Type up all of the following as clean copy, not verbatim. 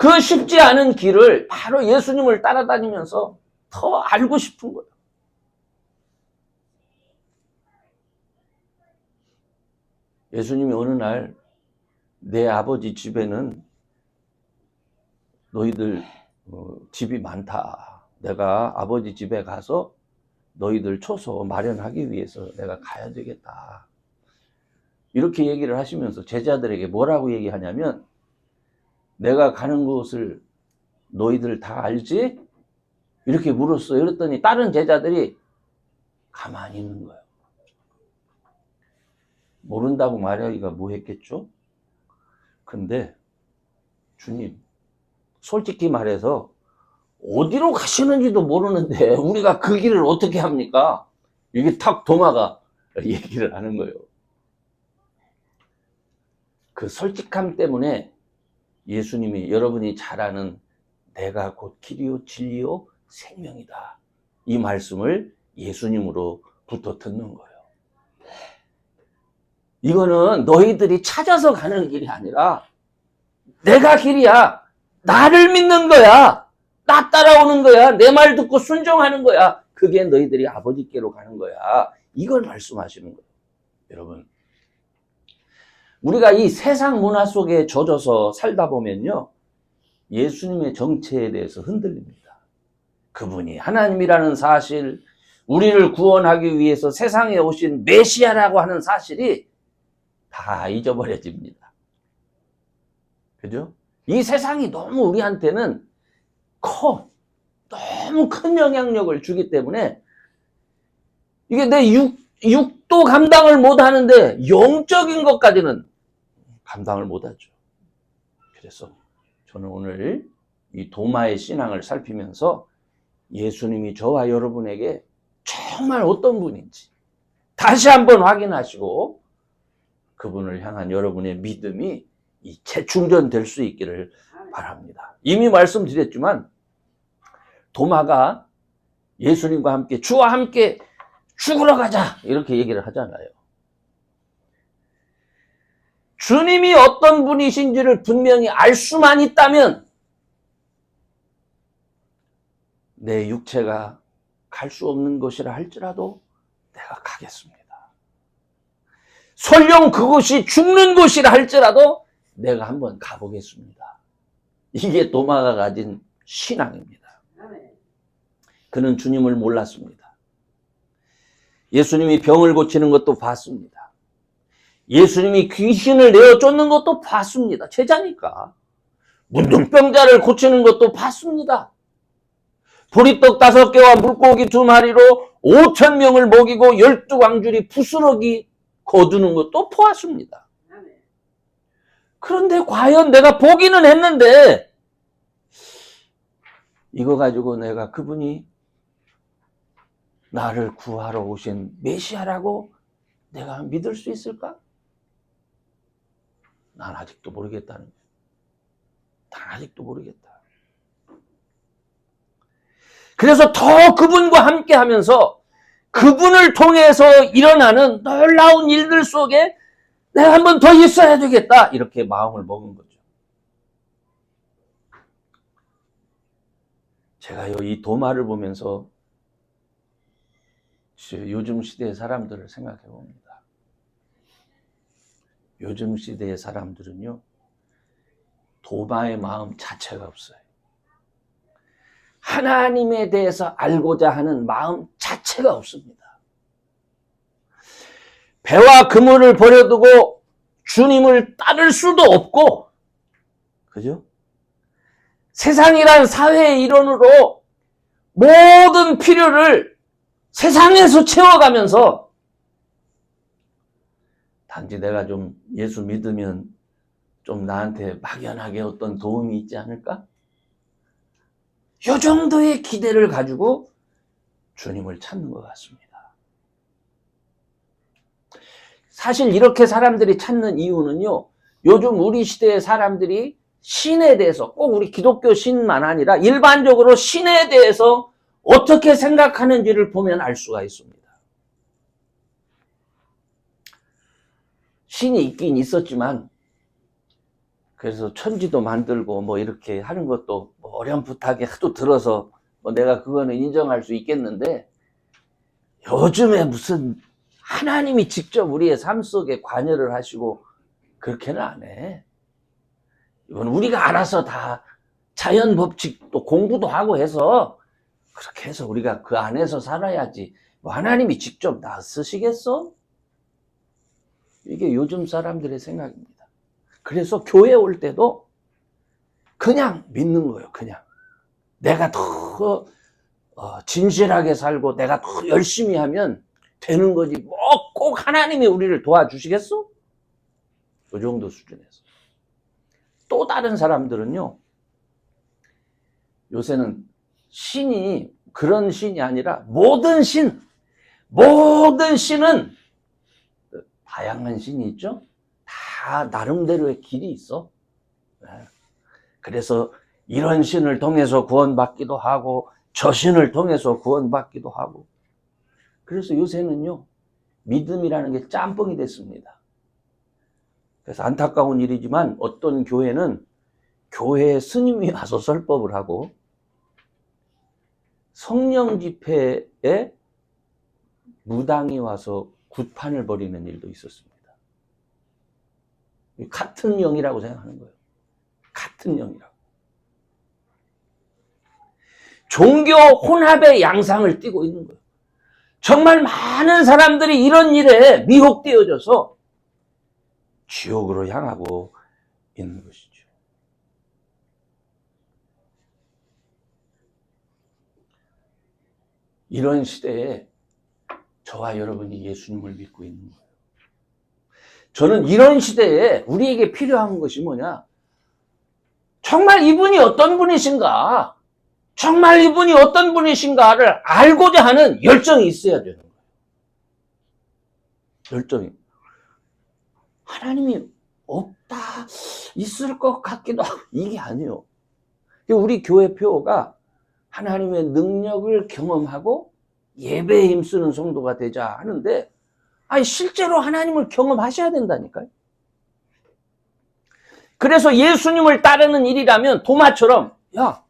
그 쉽지 않은 길을 바로 예수님을 따라다니면서 더 알고 싶은 거예요. 예수님이 어느 날 내 아버지 집에는 너희들 집이 많다. 내가 아버지 집에 가서 너희들 초소 마련하기 위해서 내가 가야 되겠다. 이렇게 얘기를 하시면서 제자들에게 뭐라고 얘기하냐면 내가 가는 곳을 너희들 다 알지? 이렇게 물었어요. 그랬더니 다른 제자들이 가만히 있는 거예요. 모른다고 말하기가 뭐했겠죠? 근데 주님, 솔직히 말해서 어디로 가시는지도 모르는데 우리가 그 길을 어떻게 합니까? 이게 탁 도마가 얘기를 하는 거예요. 그 솔직함 때문에 예수님이 여러분이 잘 아는 내가 곧 길이요 진리요 생명이다. 이 말씀을 예수님으로부터 듣는 거예요. 이거는 너희들이 찾아서 가는 길이 아니라 내가 길이야. 나를 믿는 거야. 나 따라오는 거야. 내 말 듣고 순종하는 거야. 그게 너희들이 아버지께로 가는 거야. 이걸 말씀하시는 거예요. 여러분, 우리가 이 세상 문화 속에 젖어서 살다 보면요, 예수님의 정체에 대해서 흔들립니다. 그분이 하나님이라는 사실, 우리를 구원하기 위해서 세상에 오신 메시아라고 하는 사실이 다 잊어버려집니다. 그죠? 이 세상이 너무 우리한테는 너무 큰 영향력을 주기 때문에 이게 내 육도 감당을 못 하는데 영적인 것까지는 감당을 못 하죠. 그래서 저는 오늘 이 도마의 신앙을 살피면서 예수님이 저와 여러분에게 정말 어떤 분인지 다시 한번 확인하시고 그분을 향한 여러분의 믿음이 재충전될 수 있기를 바랍니다. 이미 말씀드렸지만 도마가 예수님과 함께 주와 함께 죽으러 가자 이렇게 얘기를 하잖아요. 주님이 어떤 분이신지를 분명히 알 수만 있다면 내 육체가 갈 수 없는 것이라 할지라도 내가 가겠습니다. 설령 그곳이 죽는 곳이라 할지라도 내가 한번 가보겠습니다. 이게 도마가 가진 신앙입니다. 그는 주님을 몰랐습니다. 예수님이 병을 고치는 것도 봤습니다. 예수님이 귀신을 내어 쫓는 것도 봤습니다. 제자니까. 문둥병자를 고치는 것도 봤습니다. 보리떡 5개와 물고기 2마리로 5,000명을 먹이고 12광줄이 부스러기 거두는 것도 보았습니다. 그런데 과연 내가 보기는 했는데 이거 가지고 내가 그분이 나를 구하러 오신 메시아라고 내가 믿을 수 있을까? 난 아직도 모르겠다는 거예요. 난 아직도 모르겠다. 그래서 더 그분과 함께 하면서 그분을 통해서 일어나는 놀라운 일들 속에 내가 한 번 더 있어야 되겠다. 이렇게 마음을 먹은 거죠. 제가요, 이 도마를 보면서 요즘 시대의 사람들을 생각해 봅니다. 요즘 시대의 사람들은요, 도마의 마음 자체가 없어요. 하나님에 대해서 알고자 하는 마음 자체가 없습니다. 배와 그물을 버려두고 주님을 따를 수도 없고, 그죠? 세상이란 사회의 일원으로 모든 필요를 세상에서 채워가면서 단지 내가 좀 예수 믿으면 좀 나한테 막연하게 어떤 도움이 있지 않을까? 이 정도의 기대를 가지고 주님을 찾는 것 같습니다. 사실 이렇게 사람들이 찾는 이유는요, 요즘 우리 시대의 사람들이 신에 대해서 꼭 우리 기독교 신만 아니라 일반적으로 신에 대해서 어떻게 생각하는지를 보면 알 수가 있습니다. 신이 있긴 있었지만 그래서 천지도 만들고 뭐 이렇게 하는 것도 뭐 어렴풋하게 하도 들어서 뭐 내가 그거는 인정할 수 있겠는데, 요즘에 무슨 하나님이 직접 우리의 삶 속에 관여를 하시고 그렇게는 안 해. 이건 우리가 알아서 다 자연 법칙도 공부도 하고 해서 그렇게 해서 우리가 그 안에서 살아야지. 뭐 하나님이 직접 나 쓰시겠어? 이게 요즘 사람들의 생각입니다. 그래서 교회 올 때도 그냥 믿는 거예요. 그냥 내가 더 진실하게 살고 내가 더 열심히 하면 되는 거지. 뭐 꼭 하나님이 우리를 도와주시겠어? 그 정도 수준에서. 또 다른 사람들은요, 요새는 신이 그런 신이 아니라 모든 신은 다양한 신이 있죠. 다 나름대로의 길이 있어. 그래서 이런 신을 통해서 구원받기도 하고 저 신을 통해서 구원받기도 하고. 그래서 요새는요, 믿음이라는 게 짬뽕이 됐습니다. 그래서 안타까운 일이지만 어떤 교회는 교회에 스님이 와서 설법을 하고 성령 집회에 무당이 와서 굿판을 벌이는 일도 있었습니다. 같은 영이라고 생각하는 거예요. 같은 영이라고. 종교 혼합의 양상을 띠고 있는 거예요. 정말 많은 사람들이 이런 일에 미혹되어져서 지옥으로 향하고 있는 것이죠. 이런 시대에 저와 여러분이 예수님을 믿고 있는 거예요. 저는 이런 시대에 우리에게 필요한 것이 뭐냐? 정말 이분이 어떤 분이신가? 정말 이분이 어떤 분이신가를 알고자 하는 열정이 있어야 되는 거예요. 열정이. 하나님이 없다, 있을 것 같기도 하고, 이게 아니에요. 우리 교회 표어가 하나님의 능력을 경험하고 예배에 힘쓰는 성도가 되자 하는데, 아니 실제로 하나님을 경험하셔야 된다니까요. 그래서 예수님을 따르는 일이라면 도마처럼, 야,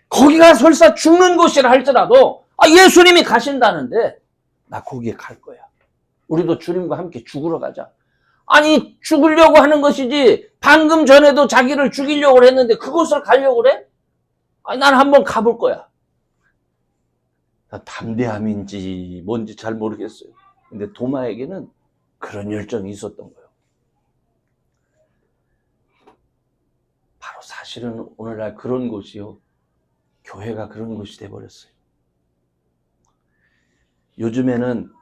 거기가 설사 죽는 곳이라 할지라도 예수님이 가신다는데 나 거기에 갈 거야. 우리도 주님과 함께 죽으러 가자. 아니 죽으려고 하는 것이지 방금 전에도 자기를 죽이려고 했는데 그곳을 가려고 그래? 아니 난 한번 가볼 거야. 담대함인지 뭔지 잘 모르겠어요. 근데 도마에게는 그런 열정이 있었던 거예요. 바로 사실은 오늘날 그런 곳이요, 교회가 그런 곳이 돼버렸어요. 요즘에는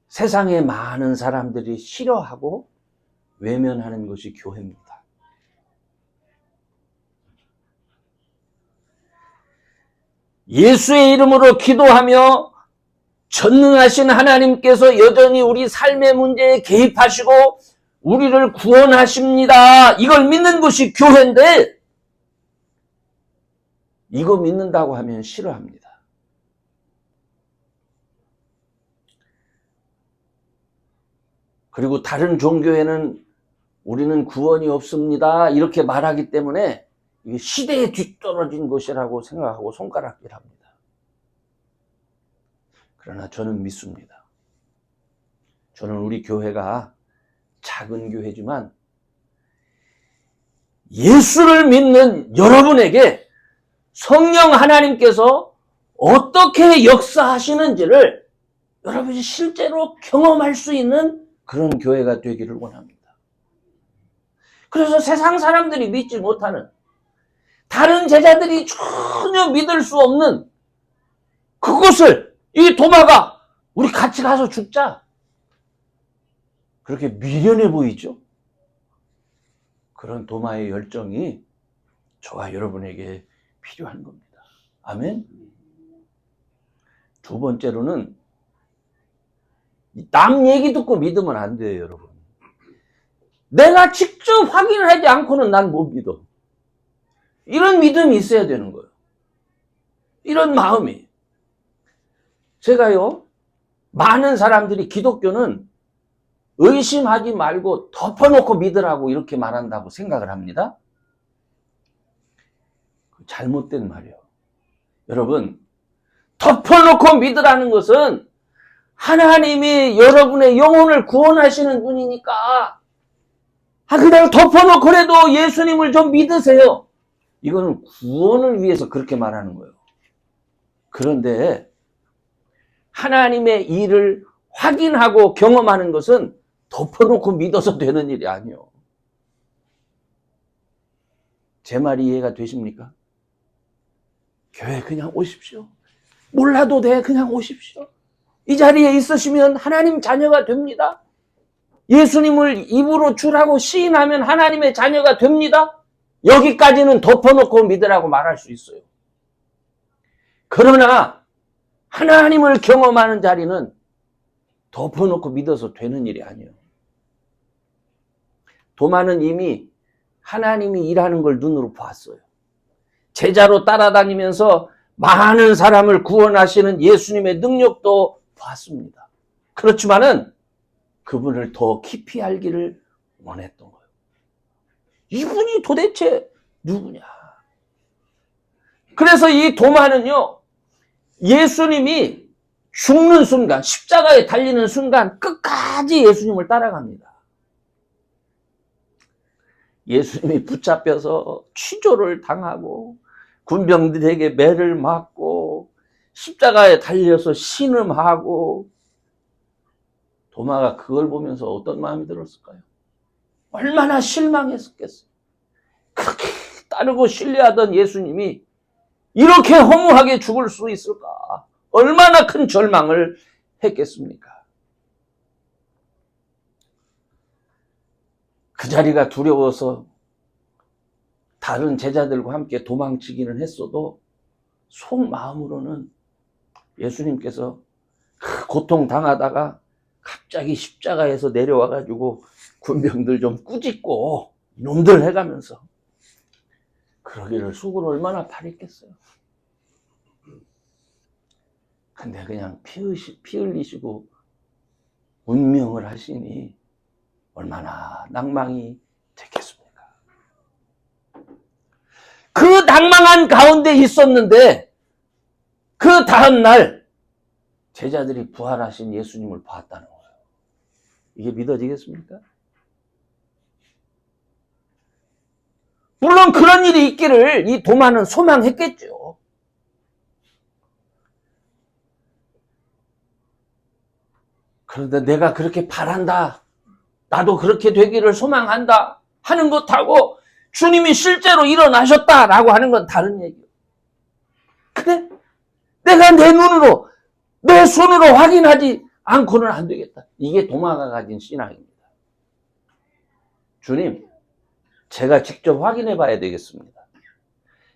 세상에 많은 사람들이 싫어하고 외면하는 것이 교회입니다. 예수의 이름으로 기도하며 전능하신 하나님께서 여전히 우리 삶의 문제에 개입하시고 우리를 구원하십니다. 이걸 믿는 것이 교회인데, 이거 믿는다고 하면 싫어합니다. 그리고 다른 종교에는 우리는 구원이 없습니다, 이렇게 말하기 때문에 이게 시대에 뒤떨어진 것이라고 생각하고 손가락질합니다. 그러나 저는 믿습니다. 저는 우리 교회가 작은 교회지만 예수를 믿는 여러분에게 성령 하나님께서 어떻게 역사하시는지를 여러분이 실제로 경험할 수 있는 그런 교회가 되기를 원합니다. 그래서 세상 사람들이 믿지 못하는, 다른 제자들이 전혀 믿을 수 없는 그곳을 이 도마가 우리 같이 가서 죽자, 그렇게 미련해 보이죠? 그런 도마의 열정이 저와 여러분에게 필요한 겁니다. 아멘? 두 번째로는 남 얘기 듣고 믿으면 안 돼요, 여러분. 내가 직접 확인을 하지 않고는 난 못 믿어. 이런 믿음이 있어야 되는 거예요. 이런 마음이. 제가요, 많은 사람들이 기독교는 의심하지 말고 덮어놓고 믿으라고 이렇게 말한다고 생각을 합니다. 잘못된 말이에요. 여러분, 덮어놓고 믿으라는 것은 하나님이 여러분의 영혼을 구원하시는 분이니까 그냥 덮어놓고라도 예수님을 좀 믿으세요. 이거는 구원을 위해서 그렇게 말하는 거예요. 그런데 하나님의 일을 확인하고 경험하는 것은 덮어놓고 믿어서 되는 일이 아니에요. 제 말이 이해가 되십니까? 교회 그냥 오십시오. 몰라도 돼. 그냥 오십시오. 이 자리에 있으시면 하나님 자녀가 됩니다. 예수님을 입으로 주라고 시인하면 하나님의 자녀가 됩니다. 여기까지는 덮어놓고 믿으라고 말할 수 있어요. 그러나 하나님을 경험하는 자리는 덮어놓고 믿어서 되는 일이 아니에요. 도마는 이미 하나님이 일하는 걸 눈으로 봤어요. 제자로 따라다니면서 많은 사람을 구원하시는 예수님의 능력도 봤습니다. 그렇지만은 그분을 더 깊이 알기를 원했던 거예요. 이분이 도대체 누구냐? 그래서 이 도마는요, 예수님이 죽는 순간, 십자가에 달리는 순간 끝까지 예수님을 따라갑니다. 예수님이 붙잡혀서 취조를 당하고 군병들에게 매를 맞고 십자가에 달려서 신음하고, 도마가 그걸 보면서 어떤 마음이 들었을까요? 얼마나 실망했었겠어요. 그렇게 따르고 신뢰하던 예수님이 이렇게 허무하게 죽을 수 있을까? 얼마나 큰 절망을 했겠습니까? 그 자리가 두려워서 다른 제자들과 함께 도망치기는 했어도 속마음으로는 예수님께서 고통당하다가 갑자기 십자가에서 내려와가지고 군병들 좀 꾸짖고 이놈들 해가면서 그러기를 속으로 얼마나 바랬겠어요. 근데 그냥 피 흘리시고 운명을 하시니 얼마나 낭망이 됐겠습니까? 그 낭망한 가운데 있었는데 그 다음날 제자들이 부활하신 예수님을 봤다는 거예요. 이게 믿어지겠습니까? 물론 그런 일이 있기를 이 도마는 소망했겠죠. 그런데 내가 그렇게 바란다, 나도 그렇게 되기를 소망한다 하는 것하고 주님이 실제로 일어나셨다라고 하는 건 다른 얘기예요. 그래? 내가 내 눈으로, 내 손으로 확인하지 않고는 안 되겠다. 이게 도마가 가진 신앙입니다. 주님, 제가 직접 확인해 봐야 되겠습니다.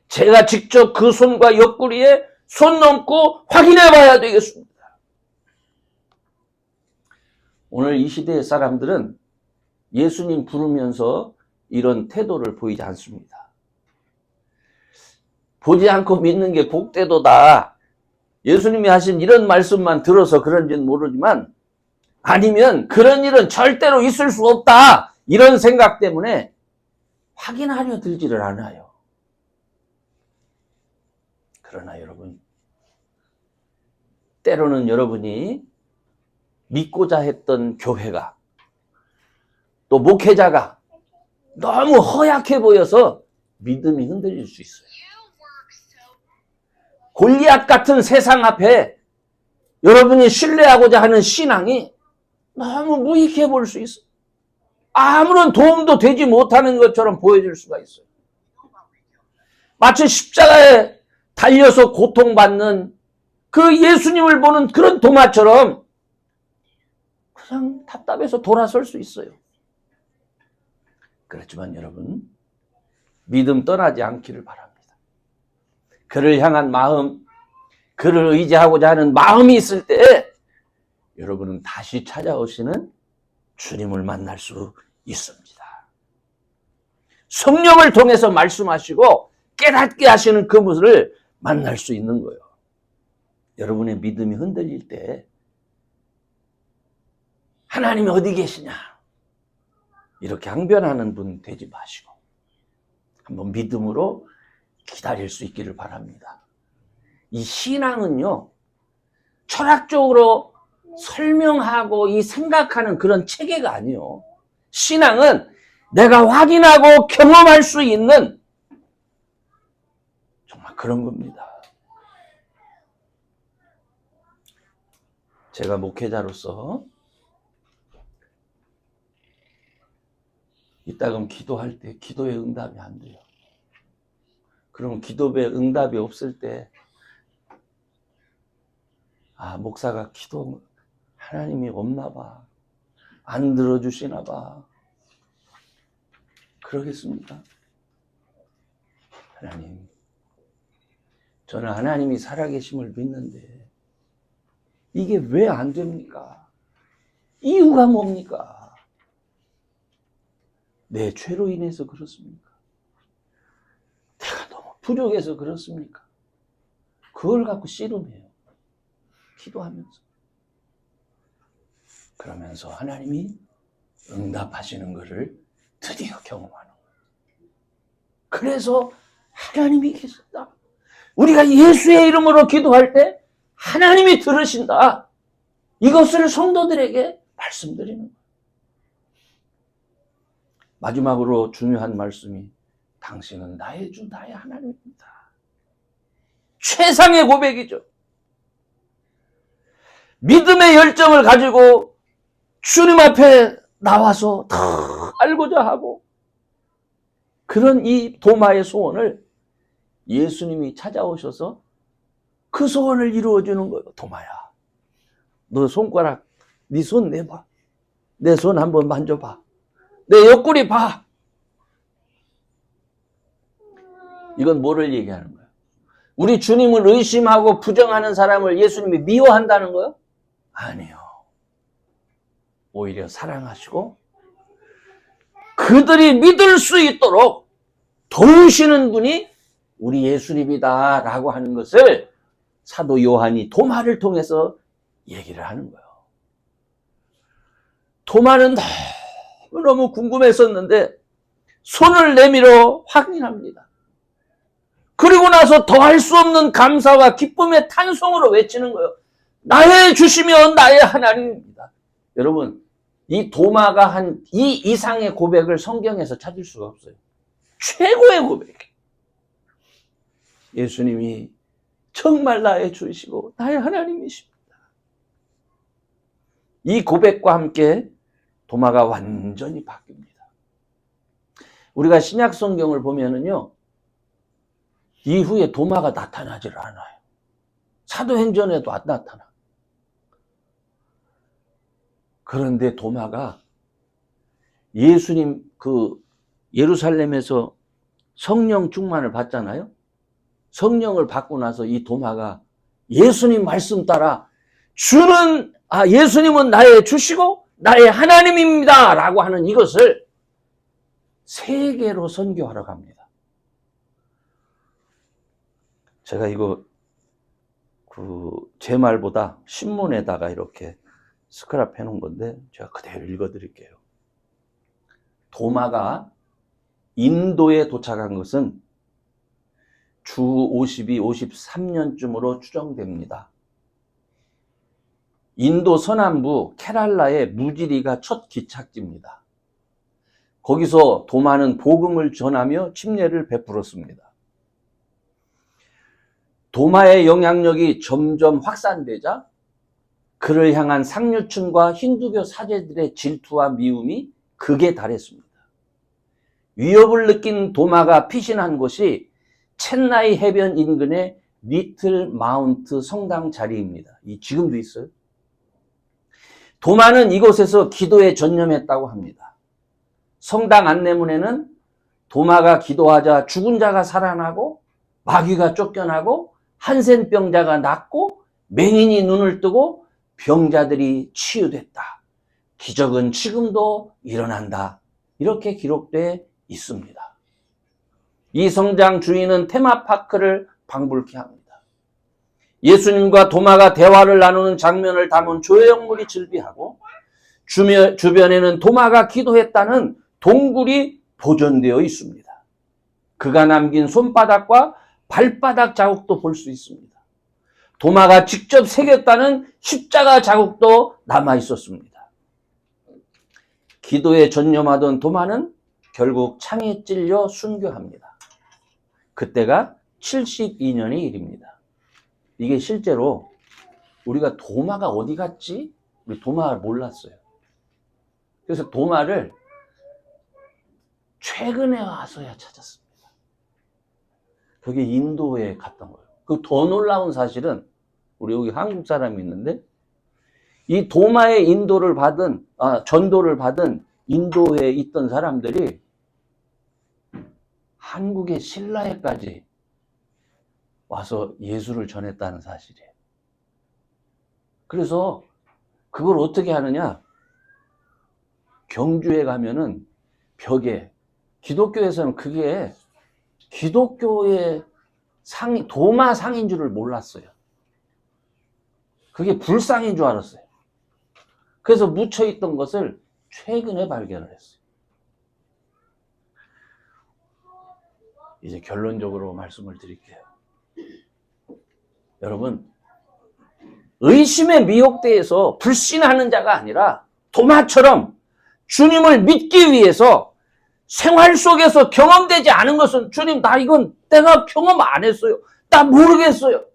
제가 직접 그 손과 옆구리에 손 넘고 확인해 봐야 되겠습니다. 오늘 이 시대의 사람들은 예수님 부르면서 이런 태도를 보이지 않습니다. 보지 않고 믿는 게 복되도다. 예수님이 하신 이런 말씀만 들어서 그런지는 모르지만, 아니면 그런 일은 절대로 있을 수 없다, 이런 생각 때문에 확인하려 들지를 않아요. 그러나 여러분, 때로는 여러분이 믿고자 했던 교회가, 또 목회자가 너무 허약해 보여서 믿음이 흔들릴 수 있어요. 골리앗 같은 세상 앞에 여러분이 신뢰하고자 하는 신앙이 너무 무익해 보일 수 있어요. 아무런 도움도 되지 못하는 것처럼 보여질 수가 있어요. 마치 십자가에 달려서 고통받는 그 예수님을 보는 그런 도마처럼 그냥 답답해서 돌아설 수 있어요. 그렇지만 여러분, 믿음 떠나지 않기를 바랍니다. 그를 향한 마음, 그를 의지하고자 하는 마음이 있을 때 여러분은 다시 찾아오시는 주님을 만날 수 있습니다. 성령을 통해서 말씀하시고 깨닫게 하시는 그분을 만날 수 있는 거예요. 여러분의 믿음이 흔들릴 때 하나님이 어디 계시냐? 이렇게 항변하는 분 되지 마시고 한번 믿음으로 기다릴 수 있기를 바랍니다. 이 신앙은요, 철학적으로 설명하고 이 생각하는 그런 체계가 아니에요. 신앙은 내가 확인하고 경험할 수 있는 정말 그런 겁니다. 제가 목회자로서 이따금 기도할 때 기도의 응답이 안 돼요. 그럼 기도의 응답이 없을 때 목사가 기도 하나님이 없나 봐. 안 들어주시나 봐. 그러겠습니까? 하나님, 저는 하나님이 살아계심을 믿는데 이게 왜 안 됩니까? 이유가 뭡니까? 내 죄로 인해서 그렇습니까? 내가 너무 부족해서 그렇습니까? 그걸 갖고 씨름해요. 기도하면서. 그러면서 하나님이 응답하시는 것을 드디어 경험하는 거예요. 그래서 하나님이 계신다. 우리가 예수의 이름으로 기도할 때 하나님이 들으신다. 이것을 성도들에게 말씀드리는 거예요. 마지막으로 중요한 말씀이 당신은 나의 주, 나의 하나님입니다. 최상의 고백이죠. 믿음의 열정을 가지고 주님 앞에 나와서 다 알고자 하고 그런 이 도마의 소원을 예수님이 찾아오셔서 그 소원을 이루어주는 거예요. 도마야, 너 손가락, 네 손 내봐. 내 손 한번 만져봐. 내 옆구리 봐. 이건 뭐를 얘기하는 거예요? 우리 주님을 의심하고 부정하는 사람을 예수님이 미워한다는 거예요? 아니요. 오히려 사랑하시고 그들이 믿을 수 있도록 도우시는 분이 우리 예수님이다 라고 하는 것을 사도 요한이 도마를 통해서 얘기를 하는 거예요. 도마는 너무 궁금했었는데 손을 내밀어 확인합니다. 그리고 나서 더할 수 없는 감사와 기쁨의 탄송으로 외치는 거예요. 나의 주시면 나의 하나님입니다. 여러분, 이 도마가 한 이 이상의 고백을 성경에서 찾을 수가 없어요. 최고의 고백. 예수님이 정말 나의 주시고 나의 하나님이십니다. 이 고백과 함께 도마가 완전히 바뀝니다. 우리가 신약 성경을 보면은요, 이후에 도마가 나타나질 않아요. 사도행전에도 안 나타나. 그런데 도마가 예수님 예루살렘에서 성령 충만을 받잖아요. 성령을 받고 나서 이 도마가 예수님 말씀 따라 예수님은 나의 주시고 나의 하나님입니다 라고 하는 이것을 세계로 선교하러 갑니다. 제가 이거 제 말보다 신문에다가 이렇게 스크랩 해놓은 건데 제가 그대로 읽어드릴게요. 도마가 인도에 도착한 것은 주 52, 53년쯤으로 추정됩니다. 인도 서남부 케랄라의 무지리가 첫 기착지입니다. 거기서 도마는 복음을 전하며 침례를 베풀었습니다. 도마의 영향력이 점점 확산되자 그를 향한 상류층과 힌두교 사제들의 질투와 미움이 극에 달했습니다. 위협을 느낀 도마가 피신한 곳이 첸나이 해변 인근의 리틀 마운트 성당 자리입니다. 지금도 있어요. 도마는 이곳에서 기도에 전념했다고 합니다. 성당 안내문에는 도마가 기도하자 죽은 자가 살아나고 마귀가 쫓겨나고 한센병자가 낫고 맹인이 눈을 뜨고 병자들이 치유됐다. 기적은 지금도 일어난다. 이렇게 기록되어 있습니다. 이 성장 주인은 테마파크를 방불케 합니다. 예수님과 도마가 대화를 나누는 장면을 담은 조형물이 즐비하고 주변에는 도마가 기도했다는 동굴이 보존되어 있습니다. 그가 남긴 손바닥과 발바닥 자국도 볼 수 있습니다. 도마가 직접 새겼다는 십자가 자국도 남아 있었습니다. 기도에 전념하던 도마는 결국 창에 찔려 순교합니다. 그때가 72년의 일입니다. 이게 실제로 우리가 도마가 어디 갔지? 우리 도마를 몰랐어요. 그래서 도마를 최근에 와서야 찾았습니다. 그게 인도에 갔던 거예요. 그 더 놀라운 사실은 우리 여기 한국 사람이 있는데 이 도마의 전도를 받은 인도에 있던 사람들이 한국의 신라에까지 와서 예수를 전했다는 사실이에요. 그래서 그걸 어떻게 하느냐? 경주에 가면은 벽에, 기독교에서는 그게 기독교의 도마 상인 줄을 몰랐어요. 그게 불상인 줄 알았어요. 그래서 묻혀있던 것을 최근에 발견을 했어요. 이제 결론적으로 말씀을 드릴게요. 여러분, 의심에 미혹되어서 불신하는 자가 아니라 도마처럼 주님을 믿기 위해서 생활 속에서 경험되지 않은 것은 주님, 이건 내가 경험 안 했어요. 나 모르겠어요.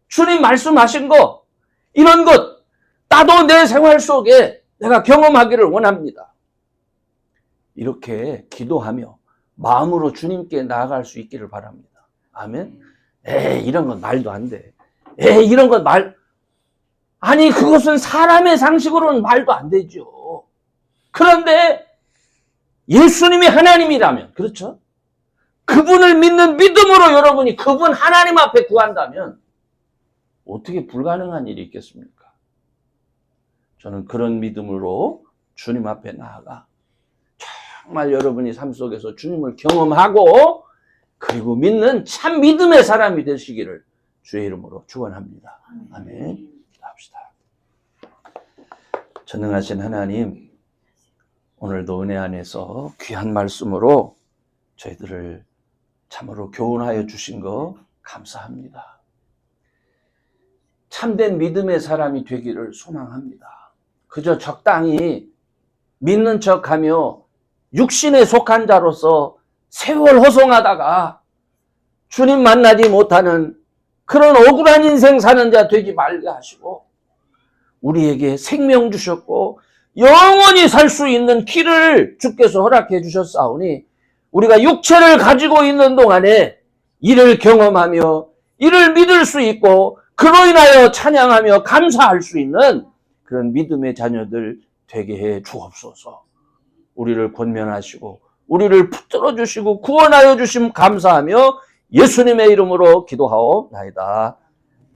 주님 말씀하신 거, 이런 것, 나도 내 생활 속에 내가 경험하기를 원합니다. 이렇게 기도하며 마음으로 주님께 나아갈 수 있기를 바랍니다. 아멘. 이런 건 말도 안 돼. 이런 건 아니, 그것은 사람의 상식으로는 말도 안 되죠. 그런데 예수님이 하나님이라면, 그렇죠? 그분을 믿는 믿음으로 여러분이 그분 하나님 앞에 구한다면 어떻게 불가능한 일이 있겠습니까? 저는 그런 믿음으로 주님 앞에 나아가 정말 여러분이 삶 속에서 주님을 경험하고 그리고 믿는 참 믿음의 사람이 되시기를 주의 이름으로 축원합니다. 아멘. 합시다. 전능하신 하나님, 오늘도 은혜 안에서 귀한 말씀으로 저희들을 참으로 교훈하여 주신 거 감사합니다. 참된 믿음의 사람이 되기를 소망합니다. 그저 적당히 믿는 척하며 육신에 속한 자로서 세월 호송하다가 주님 만나지 못하는 그런 억울한 인생 사는 자 되지 말게 하시고 우리에게 생명 주셨고 영원히 살 수 있는 길을 주께서 허락해 주셨사오니 우리가 육체를 가지고 있는 동안에 이를 경험하며 이를 믿을 수 있고 그로 인하여 찬양하며 감사할 수 있는 그런 믿음의 자녀들 되게 해 주옵소서. 우리를 권면하시고 우리를 붙들어 주시고 구원하여 주심 감사하며 예수님의 이름으로 기도하옵나이다.